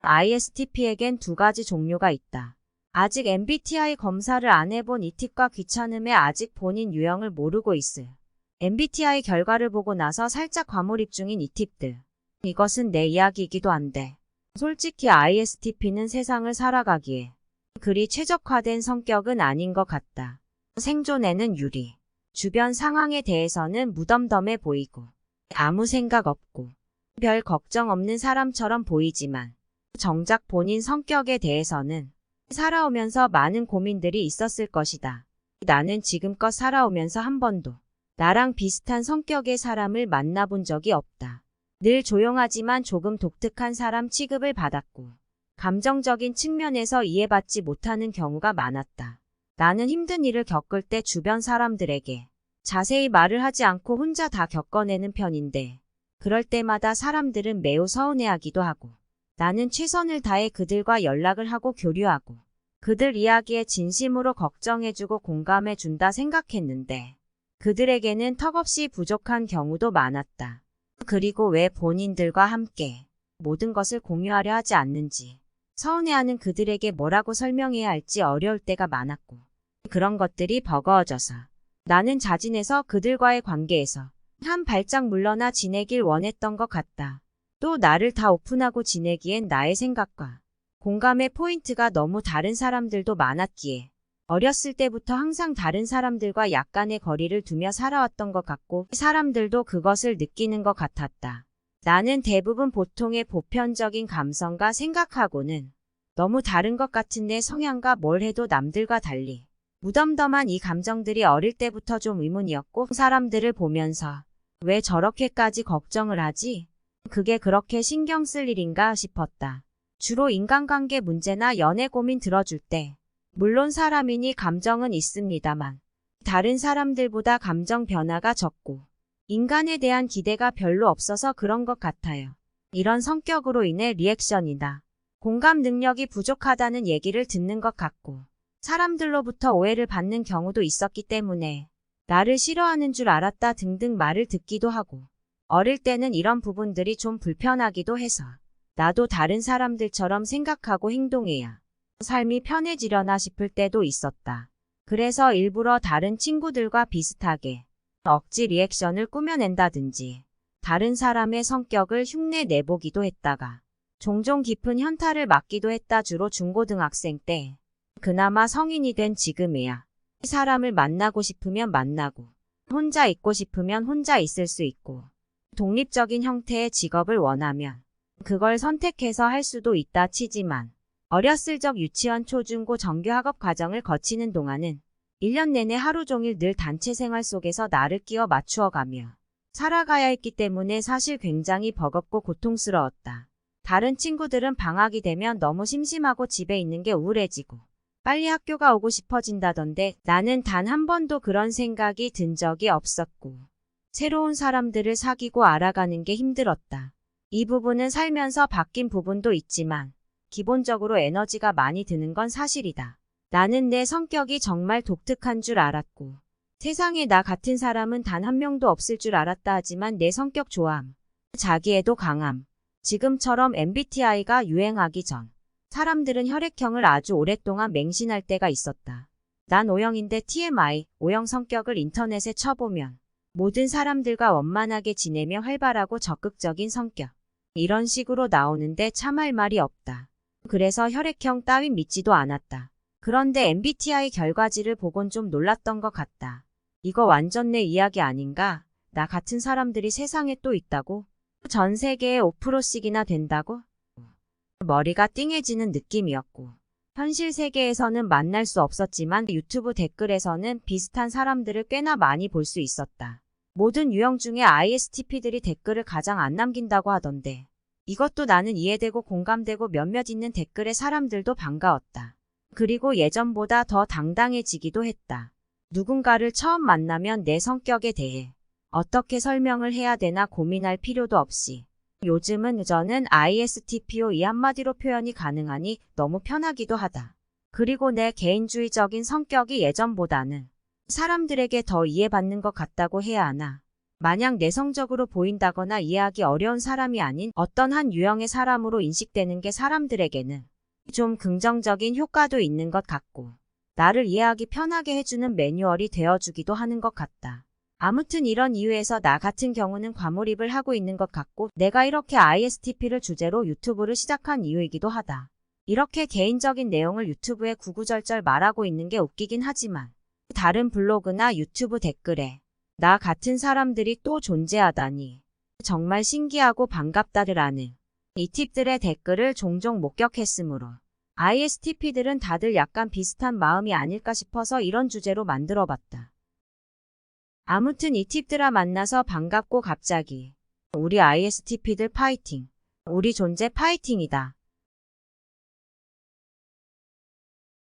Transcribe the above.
ISTP에겐 두 가지 종류가 있다. 아직 MBTI 검사를 안 해본 이 팁과 귀찮음에 아직 본인 유형을 모르고 있을. MBTI 결과를 보고 나서 살짝 과몰입 중인 이 팁들. 이것은 내 이야기이기도 한데. 솔직히 ISTP는 세상을 살아가기에 그리 최적화된 성격은 아닌 것 같다. 생존에는 유리. 주변 상황에 대해서는 무덤덤해 보이고 아무 생각 없고 별 걱정 없는 사람처럼 보이지만 정작 본인 성격에 대해서는 살아오면서 많은 고민들이 있었을 것이다. 나는 지금껏 살아오면서 한 번도 나랑 비슷한 성격의 사람을 만나본 적이 없다. 늘 조용하지만 조금 독특한 사람 취급을 받았고 감정적인 측면에서 이해받지 못하는 경우가 많았다. 나는 힘든 일을 겪을 때 주변 사람들에게 자세히 말을 하지 않고 혼자 다 겪어내는 편인데 그럴 때마다 사람들은 매우 서운해하기도 하고 나는 최선을 다해 그들과 연락을 하고 교류하고 그들 이야기에 진심으로 걱정해주고 공감해준다 생각했는데 그들에게는 턱없이 부족한 경우도 많았다. 그리고 왜 본인들과 함께 모든 것을 공유하려 하지 않는지 서운해하는 그들에게 뭐라고 설명해야 할지 어려울 때가 많았고 그런 것들이 버거워져서 나는 자진해서 그들과의 관계에서 한 발짝 물러나 지내길 원했던 것 같다. 또 나를 다 오픈하고 지내기엔 나의 생각과 공감의 포인트가 너무 다른 사람들도 많았기에 어렸을 때부터 항상 다른 사람들과 약간의 거리를 두며 살아왔던 것 같고 사람들도 그것을 느끼는 것 같았다. 나는 대부분 보통의 보편적인 감성과 생각하고는 너무 다른 것 같은 내 성향과 뭘 해도 남들과 달리 무덤덤한 이 감정들이 어릴 때부터 좀 의문이었고 사람들을 보면서 왜 저렇게까지 걱정을 하지? 그게 그렇게 신경 쓸 일인가 싶었다. 주로 인간관계 문제나 연애 고민 들어줄 때 물론 사람이니 감정은 있습니다만 다른 사람들보다 감정 변화가 적고 인간에 대한 기대가 별로 없어서 그런 것 같아요. 이런 성격으로 인해 리액션이나 공감 능력이 부족하다는 얘기를 듣는 것 같고 사람들로부터 오해를 받는 경우도 있었기 때문에 나를 싫어하는 줄 알았다 등등 말을 듣기도 하고 어릴 때는 이런 부분들이 좀 불편하기도 해서 나도 다른 사람들처럼 생각하고 행동해야 삶이 편해지려나 싶을 때도 있었다. 그래서 일부러 다른 친구들과 비슷하게 억지 리액션을 꾸며낸다든지 다른 사람의 성격을 흉내 내보기도 했다가 종종 깊은 현타를 맞기도 했다. 주로 중고등학생 때. 그나마 성인이 된 지금에야 사람을 만나고 싶으면 만나고 혼자 있고 싶으면 혼자 있을 수 있고 독립적인 형태의 직업을 원하면 그걸 선택해서 할 수도 있다 치지만 어렸을 적 유치원 초중고 정규 학업 과정을 거치는 동안은 1년 내내 하루 종일 늘 단체 생활 속에서 나를 끼워 맞추어가며 살아가야 했기 때문에 사실 굉장히 버겁고 고통스러웠다. 다른 친구들은 방학이 되면 너무 심심하고 집에 있는 게 우울해지고 빨리 학교가 오고 싶어진다던데 나는 단 한 번도 그런 생각이 든 적이 없었고 새로운 사람들을 사귀고 알아가는 게 힘들었다. 이 부분은 살면서 바뀐 부분도 있지만 기본적으로 에너지가 많이 드는 건 사실이다. 나는 내 성격이 정말 독특한 줄 알았고 세상에 나 같은 사람은 단 한 명도 없을 줄 알았다. 하지만 내 성격 조함, 자기애도 강함, 지금처럼 MBTI가 유행하기 전 사람들은 혈액형을 아주 오랫동안 맹신할 때가 있었다. 난 O형인데 TMI, O형 성격을 인터넷에 쳐보면 모든 사람들과 원만하게 지내며 활발하고 적극적인 성격. 이런 식으로 나오는데 참할 말이 없다. 그래서 혈액형 따윈 믿지도 않았다. 그런데 MBTI 결과지를 보곤 좀 놀랐던 것 같다. 이거 완전 내 이야기 아닌가? 나 같은 사람들이 세상에 또 있다고? 전 세계에 5%씩이나 된다고? 머리가 띵해지는 느낌이었고 현실 세계에서는 만날 수 없었지만 유튜브 댓글에서는 비슷한 사람들을 꽤나 많이 볼 수 있었다. 모든 유형 중에 ISTP들이 댓글을 가장 안 남긴다고 하던데 이것도 나는 이해되고 공감되고 몇몇 있는 댓글의 사람들도 반가웠다. 그리고 예전보다 더 당당해지기도 했다. 누군가를 처음 만나면 내 성격에 대해 어떻게 설명을 해야 되나 고민할 필요도 없이 요즘은 저는 ISTPO 이 한마디로 표현이 가능하니 너무 편하기도 하다. 그리고 내 개인주의적인 성격이 예전보다는 사람들에게 더 이해받는 것 같다고 해야 하나. 마냥 내성적으로 보인다거나 이해하기 어려운 사람이 아닌 어떤 한 유형의 사람으로 인식되는 게 사람들에게는 좀 긍정적인 효과도 있는 것 같고 나를 이해하기 편하게 해주는 매뉴얼이 되어주기도 하는 것 같다. 아무튼 이런 이유에서 나 같은 경우는 과몰입을 하고 있는 것 같고 내가 이렇게 ISTP를 주제로 유튜브를 시작한 이유이기도 하다. 이렇게 개인적인 내용을 유튜브에 구구절절 말하고 있는 게 웃기긴 하지만 다른 블로그나 유튜브 댓글에 나 같은 사람들이 또 존재하다니 정말 신기하고 반갑다라는 이 팁들의 댓글을 종종 목격했으므로 ISTP들은 다들 약간 비슷한 마음이 아닐까 싶어서 이런 주제로 만들어봤다. 아무튼 이 팁들아 만나서 반갑고 갑자기 우리 ISTP들 파이팅! 우리 존재 파이팅이다.